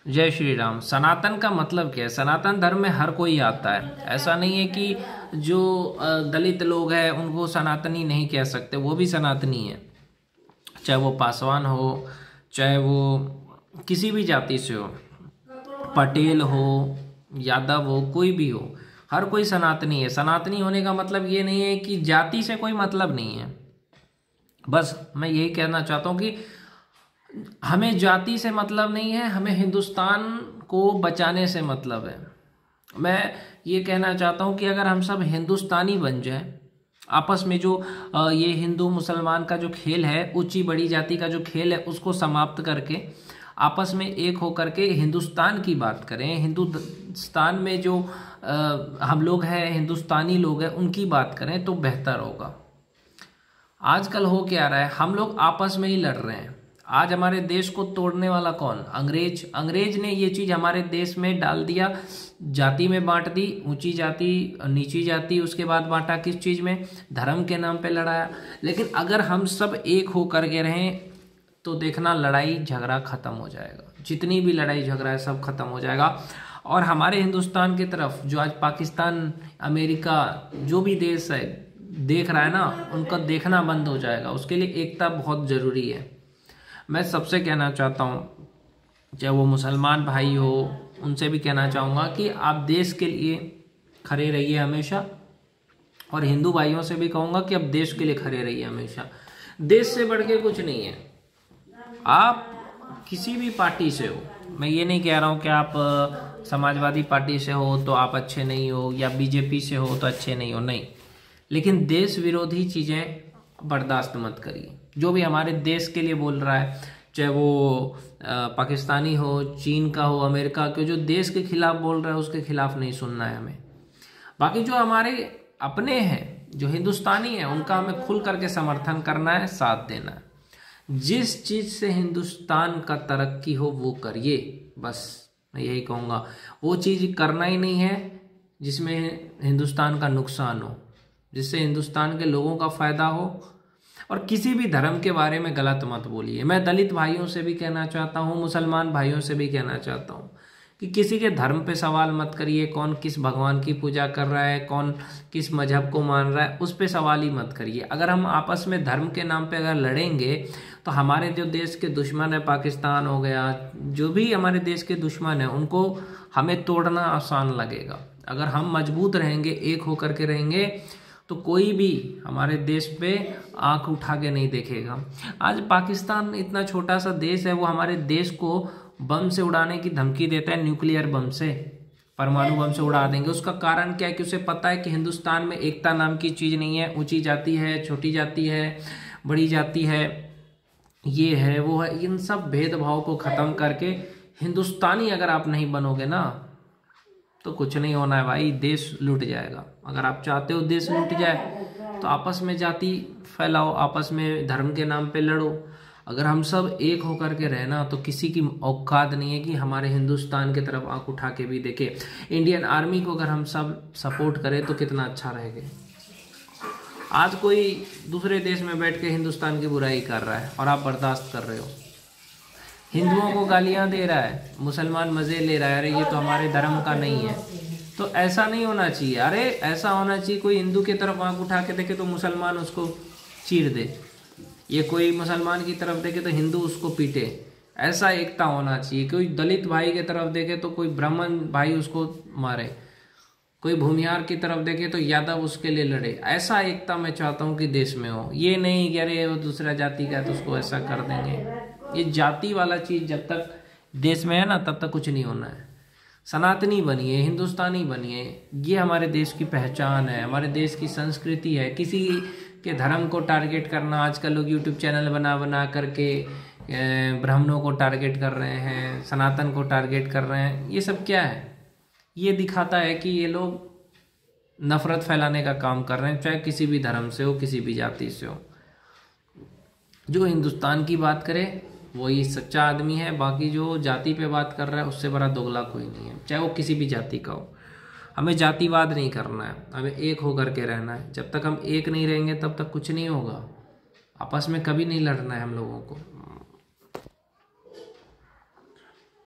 जय श्री राम। सनातन का मतलब क्या है? सनातन धर्म में हर कोई आता है। ऐसा नहीं है कि जो दलित लोग हैं उनको सनातनी नहीं कह सकते, वो भी सनातनी है। चाहे वो पासवान हो, चाहे वो किसी भी जाति से हो, पटेल हो, यादव हो, कोई भी हो, हर कोई सनातनी है। सनातनी होने का मतलब ये नहीं है कि जाति से कोई मतलब नहीं है। बस मैं यही कहना चाहता हूँ कि हमें जाति से मतलब नहीं है, हमें हिंदुस्तान को बचाने से मतलब है। मैं ये कहना चाहता हूँ कि अगर हम सब हिंदुस्तानी बन जाए, आपस में जो ये हिंदू मुसलमान का जो खेल है, ऊंची बड़ी जाति का जो खेल है, उसको समाप्त करके आपस में एक होकर के हिंदुस्तान की बात करें, हिंदुस्तान में जो हम लोग हैं, हिंदुस्तानी लोग हैं, उनकी बात करें तो बेहतर होगा। आजकल हो क्या रहा है, हम लोग आपस में ही लड़ रहे हैं। आज हमारे देश को तोड़ने वाला कौन? अंग्रेज। अंग्रेज ने ये चीज हमारे देश में डाल दिया, जाति में बांट दी, ऊंची जाति नीची जाति, उसके बाद बांटा किस चीज में? धर्म के नाम पे लड़ाया। लेकिन अगर हम सब एक हो करके रहें तो देखना लड़ाई झगड़ा खत्म हो जाएगा। जितनी भी लड़ाई झगड़ा है सब खत्म हो जाएगा। और हमारे हिंदुस्तान की तरफ जो आज पाकिस्तान, अमेरिका, जो भी देश है देख रहा है ना, उनका देखना बंद हो जाएगा। उसके लिए एकता बहुत जरूरी है। मैं सबसे कहना चाहता हूँ, चाहे वो मुसलमान भाई हो, उनसे भी कहना चाहूँगा कि आप देश के लिए खड़े रहिए हमेशा। और हिंदू भाइयों से भी कहूँगा कि आप देश के लिए खड़े रहिए हमेशा। देश से बढ़ के कुछ नहीं है। आप किसी भी पार्टी से हो, मैं ये नहीं कह रहा हूँ कि आप समाजवादी पार्टी से हो तो आप अच्छे नहीं हो, या बीजेपी से हो तो अच्छे नहीं हो, नहीं। लेकिन देश विरोधी चीज़ें बर्दाश्त मत करिए। जो भी हमारे देश के लिए बोल रहा है, चाहे वो पाकिस्तानी हो, चीन का हो, अमेरिका के, जो देश के खिलाफ बोल रहा है उसके खिलाफ नहीं सुनना है हमें। बाकी जो हमारे अपने हैं, जो हिंदुस्तानी है, उनका हमें खुल करके समर्थन करना है, साथ देना है। जिस चीज से हिंदुस्तान का तरक्की हो वो करिए, बस मैं यही कहूँगा। वो चीज करना ही नहीं है जिसमें हिंदुस्तान का नुकसान हो, जिससे हिंदुस्तान के लोगों का फायदा हो। और किसी भी धर्म के बारे में गलत मत बोलिए। मैं दलित भाइयों से भी कहना चाहता हूँ, मुसलमान भाइयों से भी कहना चाहता हूँ कि किसी के धर्म पे सवाल मत करिए। कौन किस भगवान की पूजा कर रहा है, कौन किस मजहब को मान रहा है, उस पे सवाल ही मत करिए। अगर हम आपस में धर्म के नाम पे अगर लड़ेंगे तो हमारे जो देश के दुश्मन है, पाकिस्तान हो गया, जो भी हमारे देश के दुश्मन है, उनको हमें तोड़ना आसान लगेगा। अगर हम मजबूत रहेंगे, एक होकर के रहेंगे, तो कोई भी हमारे देश पे आंख उठा के नहीं देखेगा। आज पाकिस्तान इतना छोटा सा देश है, वो हमारे देश को बम से उड़ाने की धमकी देता है, न्यूक्लियर बम से, परमाणु बम से उड़ा देंगे। उसका कारण क्या है कि उसे पता है कि हिंदुस्तान में एकता नाम की चीज़ नहीं है। ऊंची जाति है, छोटी जाति है, बड़ी जाति है, ये है वो है। इन सब भेदभाव को ख़त्म करके हिंदुस्तानी अगर आप नहीं बनोगे ना, तो कुछ नहीं होना है भाई, देश लूट जाएगा। अगर आप चाहते हो देश लूट जाए तो आपस में जाति फैलाओ, आपस में धर्म के नाम पे लड़ो। अगर हम सब एक होकर के रहना तो किसी की औकात नहीं है कि हमारे हिंदुस्तान की तरफ आंख उठा के भी देखे। इंडियन आर्मी को अगर हम सब सपोर्ट करें तो कितना अच्छा रहेगा। आज कोई दूसरे देश में बैठ के हिंदुस्तान की बुराई कर रहा है और आप बर्दाश्त कर रहे हो। हिंदुओं को गालियां दे रहा है, मुसलमान मज़े ले रहा है, अरे ये तो हमारे धर्म का नहीं है। तो ऐसा नहीं होना चाहिए। अरे ऐसा होना चाहिए, कोई हिंदू की तरफ आंख उठा के देखे तो मुसलमान उसको चीर दे, ये कोई मुसलमान की तरफ देखे तो हिंदू उसको पीटे। ऐसा एकता होना चाहिए। कोई दलित भाई की तरफ देखे तो कोई ब्राह्मण भाई उसको मारे, कोई भूमिहार की तरफ देखे तो यादव उसके लिए लड़े। ऐसा एकता मैं चाहता हूँ कि देश में हो। ये नहीं कि अरे वो दूसरा जाति का है तो उसको ऐसा कर देंगे। ये जाति वाला चीज़ जब तक देश में है ना, तब तक कुछ नहीं होना है। सनातनी बनिए, हिंदुस्तानी बनिए, ये हमारे देश की पहचान है, हमारे देश की संस्कृति है। किसी के धर्म को टारगेट करना, आजकल लोग यूट्यूब चैनल बना बना करके ब्राह्मणों को टारगेट कर रहे हैं, सनातन को टारगेट कर रहे हैं, ये सब क्या है? ये दिखाता है कि ये लोग नफरत फैलाने का काम कर रहे हैं, चाहे किसी भी धर्म से हो, किसी भी जाति से हो। जो हिंदुस्तान की बात करे वही सच्चा आदमी है। बाकी जो जाति पे बात कर रहा है उससे बड़ा दोगला कोई नहीं है, चाहे वो किसी भी जाति का हो। हमें जातिवाद नहीं करना है, हमें एक होकर के रहना है। जब तक हम एक नहीं रहेंगे तब तक कुछ नहीं होगा। आपस में कभी नहीं लड़ना है हम लोगों को।